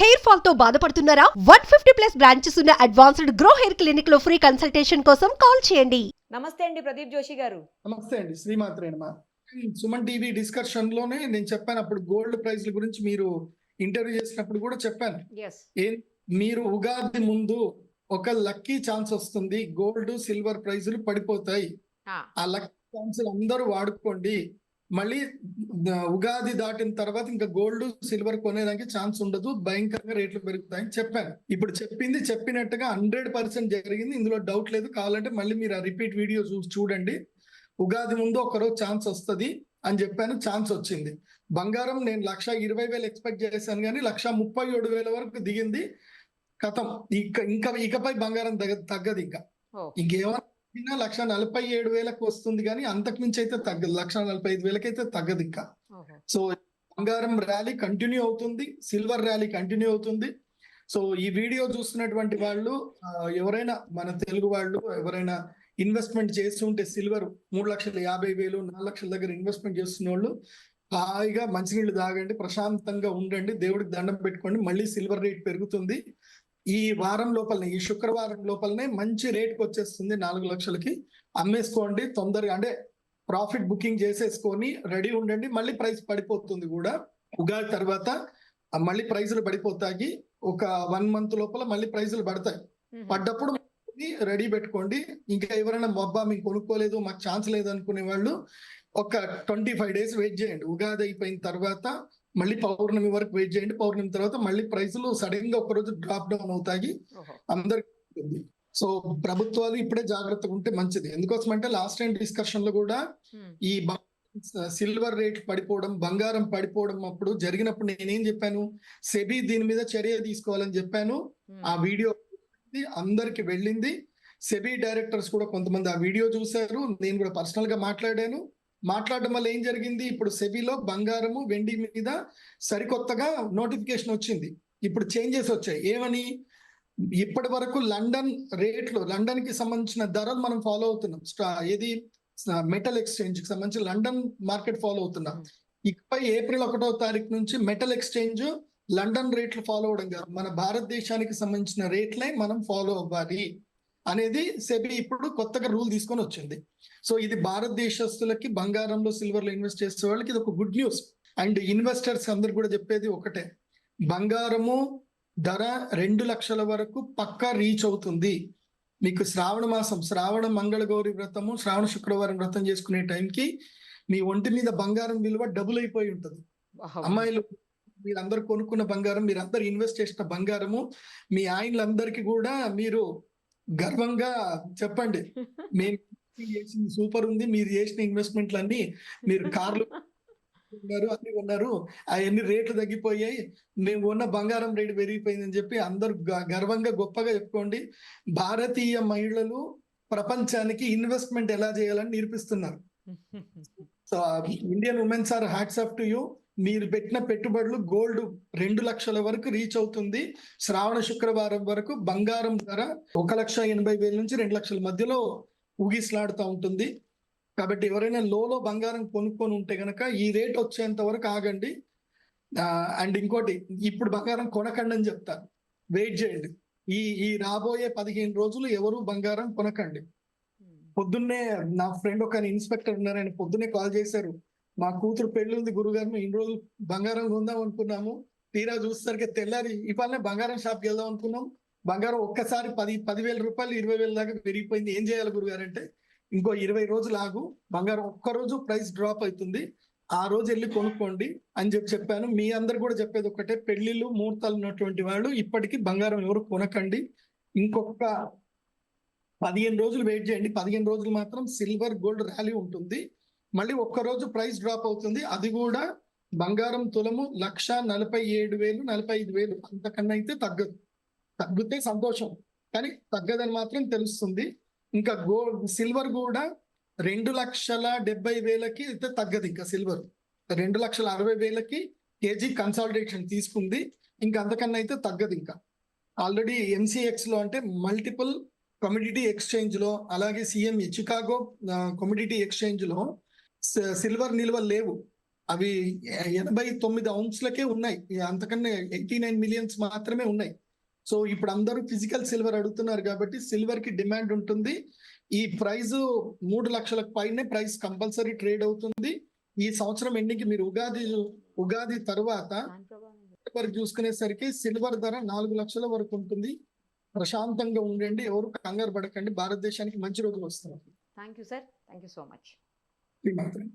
Hair fall తో బాధపడుతున్నారా? 150+ branches ఉన్న అడ్వాన్స్డ్ గ్రో హెయిర్ క్లినిక్ లో ఫ్రీ కన్సల్టేషన్ కోసం కాల్ చేయండి. నమస్తే అండి ప్రదీప్ జోషి గారు. నమస్తే అండి, శ్రీమాత్రే నమః. సుమన్ టీవీ డిస్కషన్ లోనే నేను చెప్పాను, అప్పుడు గోల్డ్ ప్రైస్ల గురించి మీరు ఇంటర్వ్యూ చేసినప్పుడు కూడా చెప్పాను. ఏం మీరు ఉగాది ముందు ఒక లక్కీ ఛాన్స్ వస్తుంది, గోల్డ్ సిల్వర్ ప్రైజులు పడిపోతాయి. ఆ లక్కీ ఛాన్స్ అందరూ వాడుకోండి. మళ్ళీ ఉగాది దాటిన తర్వాత ఇంకా గోల్డ్ సిల్వర్ కొనేదానికి ఛాన్స్ ఉండదు, భయంకరంగా రేట్లు పెరుగుతాయని చెప్పాను. ఇప్పుడు చెప్పింది చెప్పినట్టుగా 100% జరిగింది, ఇందులో డౌట్ లేదు. కావాలంటే మళ్ళీ మీరు ఆ రిపీట్ వీడియో చూడండి. ఉగాది ముందు ఒకరోజు ఛాన్స్ వస్తుంది అని చెప్పాను, ఛాన్స్ వచ్చింది. బంగారం నేను 1,20,000 ఎక్స్పెక్ట్ చేశాను, కానీ 1,37,000 వరకు దిగింది. కథం, ఇకపై బంగారం తగ్గదు. ఇంకేమన్నా 1,47,000 వస్తుంది, కానీ అంతకుమించి అయితే తగ్గదు. 1,45,000 అయితే తగ్గదు ఇంకా. సో బంగారం ర్యాలీ కంటిన్యూ అవుతుంది, సిల్వర్ ర్యాలీ కంటిన్యూ అవుతుంది. సో ఈ వీడియో చూస్తున్నటువంటి వాళ్ళు ఎవరైనా మన తెలుగు వాళ్ళు ఎవరైనా ఇన్వెస్ట్మెంట్ చేస్తుంటే సిల్వర్ 3,50,000 4 లక్షల దగ్గర ఇన్వెస్ట్మెంట్ చేస్తున్న వాళ్ళు హాయిగా మంచినీళ్ళు తాగండి, ప్రశాంతంగా ఉండండి, దేవుడికి దండం పెట్టుకోండి. మళ్ళీ సిల్వర్ రేట్ పెరుగుతుంది. ఈ వారం లోపలనే, ఈ శుక్రవారం లోపలనే మంచి రేట్కి వచ్చేస్తుంది. 4 లక్షలకి అమ్మేసుకోండి తొందరగా, అంటే ప్రాఫిట్ బుకింగ్ చేసేసుకొని రెడీ ఉండండి. మళ్ళీ ప్రైస్ పడిపోతుంది కూడా. ఉగాది తర్వాత మళ్ళీ ప్రైజులు పడిపోతాయి. ఒక 1 మంత్ లోపల మళ్ళీ ప్రైజులు పడతాయి. పడ్డప్పుడు రెడీ పెట్టుకోండి. ఇంకా ఎవరైనా మొబ్బా మీకు కొనుక్కోలేదు, మాకు ఛాన్స్ లేదు అనుకునే వాళ్ళు ఒక 25 డేస్ వెయిట్ చేయండి. ఉగాది అయిపోయిన తర్వాత మళ్ళీ పౌర్ణమి వరకు వెయిట్ చేయండి. పౌర్ణమి తర్వాత మళ్ళీ ప్రైసులు సడన్ గా ఒక రోజు డ్రాప్ డౌన్ అవుతాయి అందరికి. సో ప్రభుత్వాలు ఇప్పుడే జాగ్రత్తగా ఉంటే మంచిది. ఎందుకోసం అంటే లాస్ట్ టైం డిస్కషన్ లో కూడా ఈ సిల్వర్ రేట్ పడిపోవడం, బంగారం పడిపోవడం అప్పుడు జరిగినప్పుడు నేనేం చెప్పాను, సెబీ దీని మీద చర్య తీసుకోవాలని చెప్పాను. ఆ వీడియో అందరికి వెళ్ళింది. సెబీ డైరెక్టర్స్ కూడా కొంతమంది ఆ వీడియో చూశారు. నేను కూడా పర్సనల్ గా మాట్లాడడం వల్ల ఏం జరిగింది, ఇప్పుడు సెబీలో బంగారము వెండి మీద సరికొత్తగా నోటిఫికేషన్ వచ్చింది. ఇప్పుడు చేంజెస్ వచ్చాయి. ఏమని, ఇప్పటి వరకు లండన్ రేట్లు, లండన్ కి సంబంధించిన ధరలు మనం ఫాలో అవుతున్నాం. ఏది మెటల్ ఎక్స్చేంజ్ కి సంబంధించి లండన్ మార్కెట్ ఫాలో అవుతున్నాం. ఇకపై ఏప్రిల్ 1వ తారీఖు నుంచి మెటల్ ఎక్స్చేంజ్ లండన్ రేట్లు ఫాలో అవడం కాదు, మన భారతదేశానికి సంబంధించిన రేట్లే మనం ఫాలో అవ్వాలి అనేది సెబీ ఇప్పుడు కొత్తగా రూల్ తీసుకొని వచ్చింది. సో ఇది భారతదేశస్తులకి బంగారంలో సిల్వర్లో ఇన్వెస్ట్ చేసే వాళ్ళకి ఇది ఒక గుడ్ న్యూస్. అండ్ ఇన్వెస్టర్స్ అందరు కూడా చెప్పేది ఒకటే, బంగారము ధర 2 లక్షల వరకు పక్కా రీచ్ అవుతుంది. మీకు శ్రావణ మాసం, శ్రావణ మంగళగౌరి వ్రతము, శ్రావణ శుక్రవారం వ్రతం చేసుకునే టైంకి మీ ఒంటి మీద బంగారం విలువ డబుల్ అయిపోయి ఉంటుంది. అమ్మాయిలు మీరందరూ కొనుక్కున్న బంగారం, మీరందరూ ఇన్వెస్ట్ చేసిన బంగారము, మీ ఆయనలందరికీ కూడా మీరు గర్వంగా చెప్పండి, మేము చేసింది సూపర్ ఉంది, మీరు చేసిన ఇన్వెస్ట్మెంట్లు అన్ని, మీరు కార్లు ఉన్నారు, అన్ని ఉన్నారు, అవన్నీ రేట్లు తగ్గిపోయాయి, మేము ఉన్న బంగారం రేటు పెరిగిపోయిందని చెప్పి అందరూ గర్వంగా గొప్పగా చెప్పుకోండి. భారతీయ మహిళలు ప్రపంచానికి ఇన్వెస్ట్మెంట్ ఎలా చేయాలని నేర్పిస్తున్నారు. So Indian women's are hats off to you. మీరు పెట్టిన పెట్టుబడులు గోల్డ్ 2 లక్షల వరకు రీచ్ అవుతుంది. శ్రావణ శుక్రవారం వరకు బంగారం ధర 1,80,000 నుంచి 2 లక్షల మధ్యలో ఊగిసలాడుతూ ఉంటుంది. కాబట్టి ఎవరైనా లోలో బంగారం కొనుక్కొని ఉంటే గనక ఈ రేట్ వచ్చేంత వరకు ఆగండి. అండ్ ఇంకోటి, ఇప్పుడు బంగారం కొనకండి అని చెప్తారు, వెయిట్ చేయండి. ఈ రాబోయే 15 రోజులు ఎవరు బంగారం కొనకండి. పొద్దున్నే నా ఫ్రెండ్ ఒక ఇన్స్పెక్టర్ ఉన్నారు, ఆయన పొద్దున్నే కాల్ చేశారు, మా కూతురు పెళ్లి ఉంది గురుగారు, మేము ఇన్ని రోజులు బంగారం కొందాం అనుకున్నాము, తీరా చూసేసరికి తెల్లారి ఇవాళనే బంగారం షాప్కి వెళ్దాం అనుకున్నాం, బంగారం ఒక్కసారి 10,000 రూపాయలు 20,000 దాకా పెరిగిపోయింది, ఏం చేయాలి గురుగారు అంటే, ఇంకో 20 రోజులు ఆగు, బంగారం ఒక్కరోజు ప్రైస్ డ్రాప్ అవుతుంది, ఆ రోజు వెళ్ళి కొనుక్కోండి అని చెప్పాను. మీ అందరు కూడా చెప్పేది ఒకటే, పెళ్లిళ్ళు ముహూర్తాలు ఉన్నటువంటి వాళ్ళు ఇప్పటికీ బంగారం ఎవరు కొనకండి. ఇంకొక 15 రోజులు వెయిట్ చేయండి. 15 రోజులు మాత్రం సిల్వర్ గోల్డ్ ర్యాలీ ఉంటుంది. మళ్ళీ ఒక్కరోజు ప్రైస్ డ్రాప్ అవుతుంది, అది కూడా బంగారం తులము 1,47,000 45,000, అంతకన్నా అయితే తగ్గదు. తగ్గితే సంతోషం, కానీ తగ్గదని మాత్రం తెలుస్తుంది. ఇంకా సిల్వర్ కూడా 2,70,000కి అయితే తగ్గదు. ఇంకా సిల్వర్ 2,60,000కి కేజీ కన్సాలిడేషన్ తీసుకుంది, ఇంకా అంతకన్నా అయితే తగ్గదు. ఇంకా ఆల్రెడీ MCX లో, అంటే మల్టిపుల్ కమోడిటీ ఎక్స్చేంజ్ లో, అలాగే CME చికాగో కమోడిటీ ఎక్స్చేంజ్ లో సిల్వర్ నిల్వలు లేవు. అవి 89 ఔన్స్లకే ఉన్నాయి, అంతకన్నా 89 మిలియన్స్ మాత్రమే ఉన్నాయి. సో ఇప్పుడు అందరూ ఫిజికల్ సిల్వర్ అడుగుతున్నారు కాబట్టి సిల్వర్ కి డిమాండ్ ఉంటుంది. ఈ ప్రైస్ 3 లక్షలకు పైనే ప్రైస్ కంపల్సరీ ట్రేడ్ అవుతుంది. ఈ సంవత్సరం ఎండింగ్ మీరు ఉగాది తర్వాత వరకు చూసుకునేసరికి సిల్వర్ ధర 4 లక్షల వరకు ఉంటుంది. ప్రశాంతంగా ఉండండి, ఎవరు కంగారు పడకండి. భారతదేశానికి మంచి రోజులు వస్తాయి. Thank you sir, thank you so much. ఈ మాత్రం.